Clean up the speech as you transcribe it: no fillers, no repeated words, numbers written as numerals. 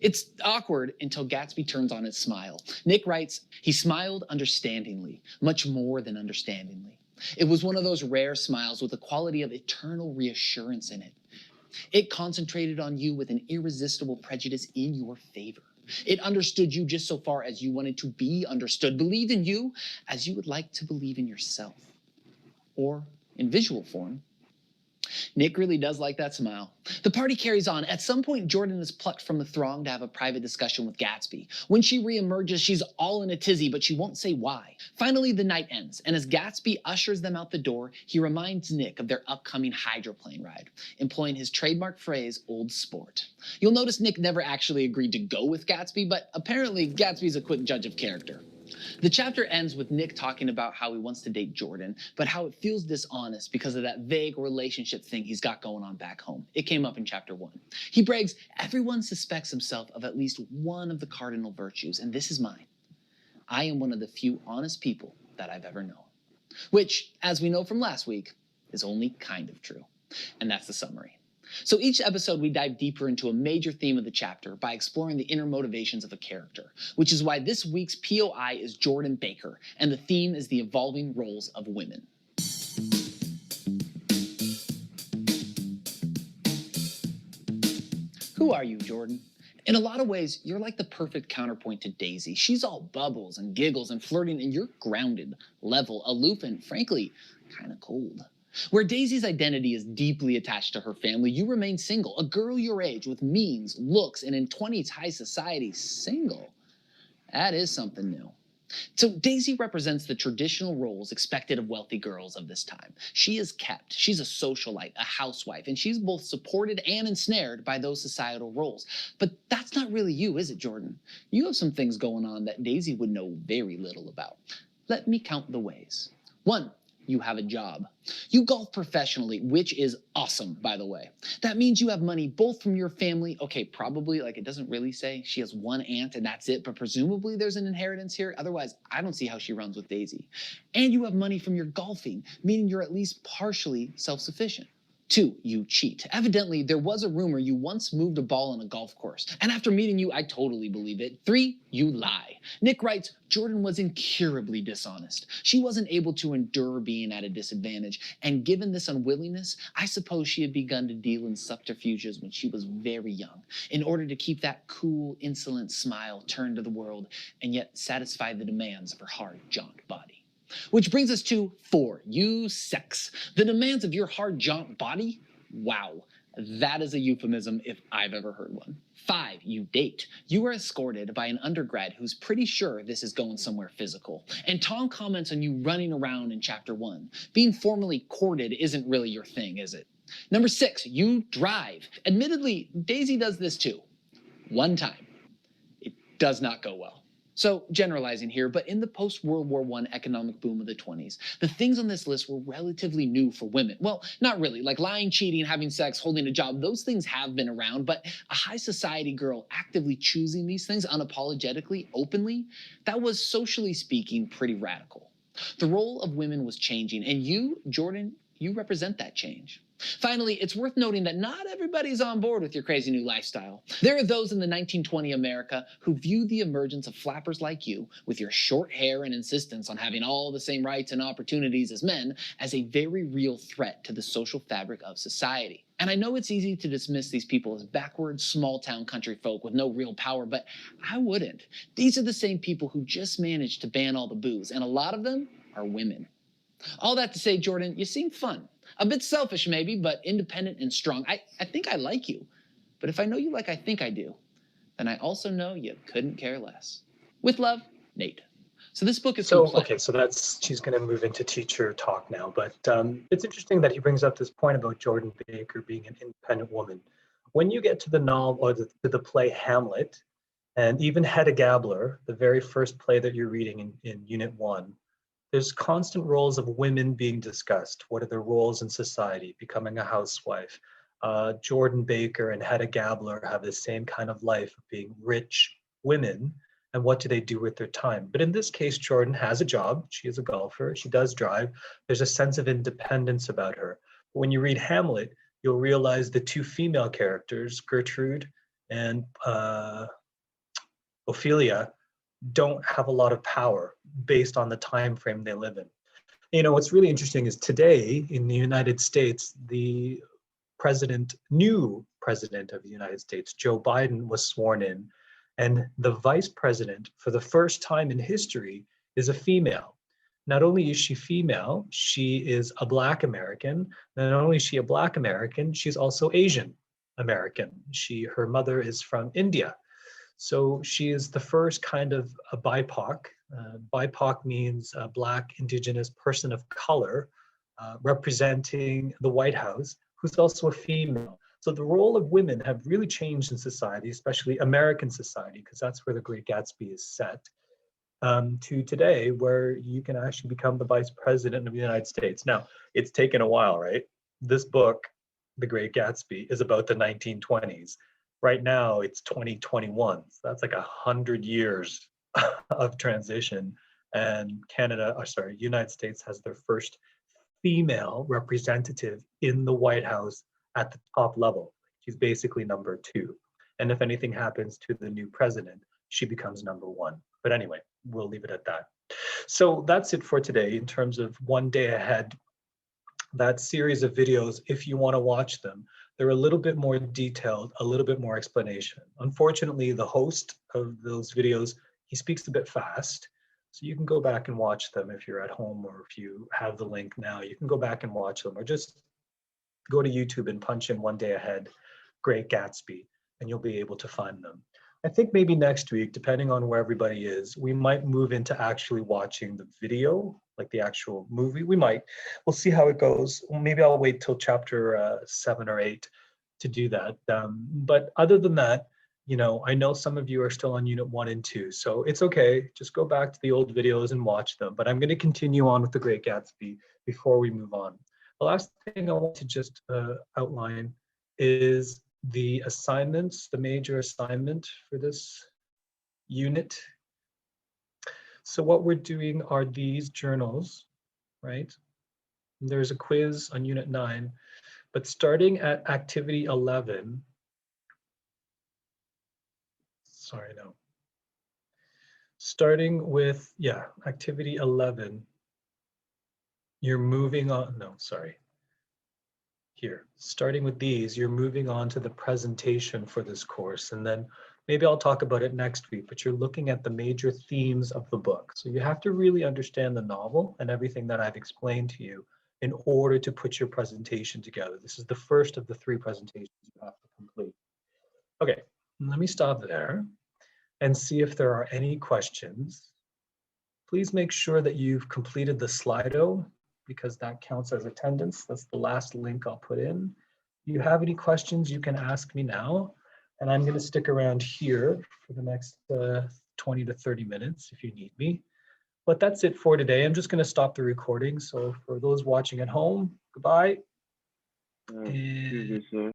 It's awkward until Gatsby turns on his smile. Nick writes, he smiled understandingly, much more than understandingly. It was one of those rare smiles with a quality of eternal reassurance in it. It concentrated on you with an irresistible prejudice in your favor. It understood you just so far as you wanted to be understood, believed in you as you would like to believe in yourself. Or in visual form, Nick really does like that smile. The party carries on. At some point, Jordan is plucked from the throng to have a private discussion with Gatsby. When she reemerges, she's all in a tizzy, but she won't say why. Finally, the night ends, and as Gatsby ushers them out the door, he reminds Nick of their upcoming hydroplane ride, employing his trademark phrase, old sport. You'll notice Nick never actually agreed to go with Gatsby, but apparently Gatsby's a quick judge of character. The chapter ends with Nick talking about how he wants to date Jordan, but how it feels dishonest because of that vague relationship thing he's got going on back home. It came up in chapter 1. He brags, everyone suspects himself of at least one of the cardinal virtues, and this is mine. I am one of the few honest people that I've ever known. Which, as we know from last week, is only kind of true. And that's the summary. So each episode, we dive deeper into a major theme of the chapter by exploring the inner motivations of a character, which is why this week's POI is Jordan Baker, and the theme is the evolving roles of women. Who are you, Jordan? In a lot of ways, you're like the perfect counterpoint to Daisy. She's all bubbles and giggles and flirting, and you're grounded, level, aloof, and frankly, kind of cold. Where Daisy's identity is deeply attached to her family, you remain single. A girl your age with means, looks, and in 20s high society, single. That is something new. So Daisy represents the traditional roles expected of wealthy girls of this time. She is kept. She's a socialite, a housewife, and she's both supported and ensnared by those societal roles. But that's not really you, is it, Jordan? You have some things going on that Daisy would know very little about. Let me count the ways. 1. You have a job. You golf professionally, which is awesome, by the way. That means you have money both from your family. Okay, probably, like it doesn't really say. She has one aunt and that's it, but presumably there's an inheritance here. Otherwise, I don't see how she runs with Daisy. And you have money from your golfing, meaning you're at least partially self-sufficient. 2, you cheat. Evidently, there was a rumor you once moved a ball on a golf course. And after meeting you, I totally believe it. 3, you lie. Nick writes, Jordan was incurably dishonest. She wasn't able to endure being at a disadvantage. And given this unwillingness, I suppose she had begun to deal in subterfuges when she was very young, in order to keep that cool, insolent smile turned to the world and yet satisfy the demands of her hard-jaunt body. Which brings us to 4, you sex. The demands of your hard-jaunt body? Wow, that is a euphemism if I've ever heard one. 5, you date. You are escorted by an undergrad who's pretty sure this is going somewhere physical. And Tom comments on you running around in chapter 1. Being formally courted isn't really your thing, is it? Number 6, you drive. Admittedly, Daisy does this too. One time. It does not go well. So, generalizing here, but in the post-World War I economic boom of the 20s, the things on this list were relatively new for women. Well, not really. Like lying, cheating, having sex, holding a job, those things have been around, but a high society girl actively choosing these things unapologetically, openly, that was, socially speaking, pretty radical. The role of women was changing, and you, Jordan, you represent that change. Finally, it's worth noting that not everybody's on board with your crazy new lifestyle. There are those in the 1920 America who view the emergence of flappers like you, with your short hair and insistence on having all the same rights and opportunities as men, as a very real threat to the social fabric of society. And I know it's easy to dismiss these people as backward, small-town country folk with no real power, but I wouldn't. These are the same people who just managed to ban all the booze, and a lot of them are women. All that to say, Jordan, you seem fun. A bit selfish maybe, but independent and strong. I think I like you. But if I know you like I think I do, then I also know you couldn't care less. With love, Nate. So this book is okay, so she's going to move into teacher talk now, but it's interesting that he brings up this point about Jordan Baker being an independent woman. When you get to the novel, or to the play Hamlet, and even Hedda Gabler, the very first play that you're reading in Unit 1, there's constant roles of women being discussed. What are their roles in society? Becoming a housewife. Jordan Baker and Hedda Gabler have the same kind of life of being rich women, and what do they do with their time? But in this case, Jordan has a job. She is a golfer. She does drive. There's a sense of independence about her. But when you read Hamlet, you'll realize the two female characters, Gertrude and Ophelia don't have a lot of power based on the time frame they live in. What's really interesting is today in the United States, the new president of the United States, Joe Biden, was sworn in, and the vice president, for the first time in history, is a female. Not only is she female, she is a Black American. Not only is she a Black American, she's also Asian American. Her mother is from India. So she is the first kind of a BIPOC. BIPOC means a Black, Indigenous person of color, representing the White House, who's also a female. So the role of women have really changed in society, especially American society, because that's where The Great Gatsby is set, to today, where you can actually become the vice president of the United States. Now, it's taken a while, right? This book, The Great Gatsby, is about the 1920s. Right now, it's 2021. So that's like 100 years of transition. And United States has their first female representative in the White House at the top level. She's basically number 2. And if anything happens to the new president, she becomes number 1. But anyway, we'll leave it at that. So that's it for today in terms of One Day Ahead. That series of videos, if you want to watch them, they're a little bit more detailed, a little bit more explanation. Unfortunately, the host of those videos, he speaks a bit fast. So you can go back and watch them if you're at home, or if you have the link now, you can go back and watch them, or just go to YouTube and punch in One Day Ahead, Great Gatsby, and you'll be able to find them. I think maybe next week, depending on where everybody is, we might move into actually watching the video, like the actual movie. We'll see how it goes. Maybe I'll wait till chapter 7 or 8 to do that. But other than that, I know some of you are still on Unit 1 and 2, so it's okay. Just go back to the old videos and watch them. But I'm going to continue on with The Great Gatsby before we move on. The last thing I want to just outline is the assignments, the major assignment for this unit. So what we're doing are these journals, right? There's a quiz on Unit 9, but starting at activity 11, starting with, activity 11, you're moving on, here, starting with these, you're moving on to the presentation for this course, and then maybe I'll talk about it next week, but you're looking at the major themes of the book. So you have to really understand the novel and everything that I've explained to you in order to put your presentation together. This is the first of the 3 presentations you have to complete. Okay, let me stop there and see if there are any questions. Please make sure that you've completed the Slido, because that counts as attendance. That's the last link I'll put in. If you have any questions, you can ask me now. And I'm going to stick around here for the next 20 to 30 minutes if you need me. But that's it for today. I'm just going to stop the recording. So for those watching at home, goodbye. Excuse me, sir.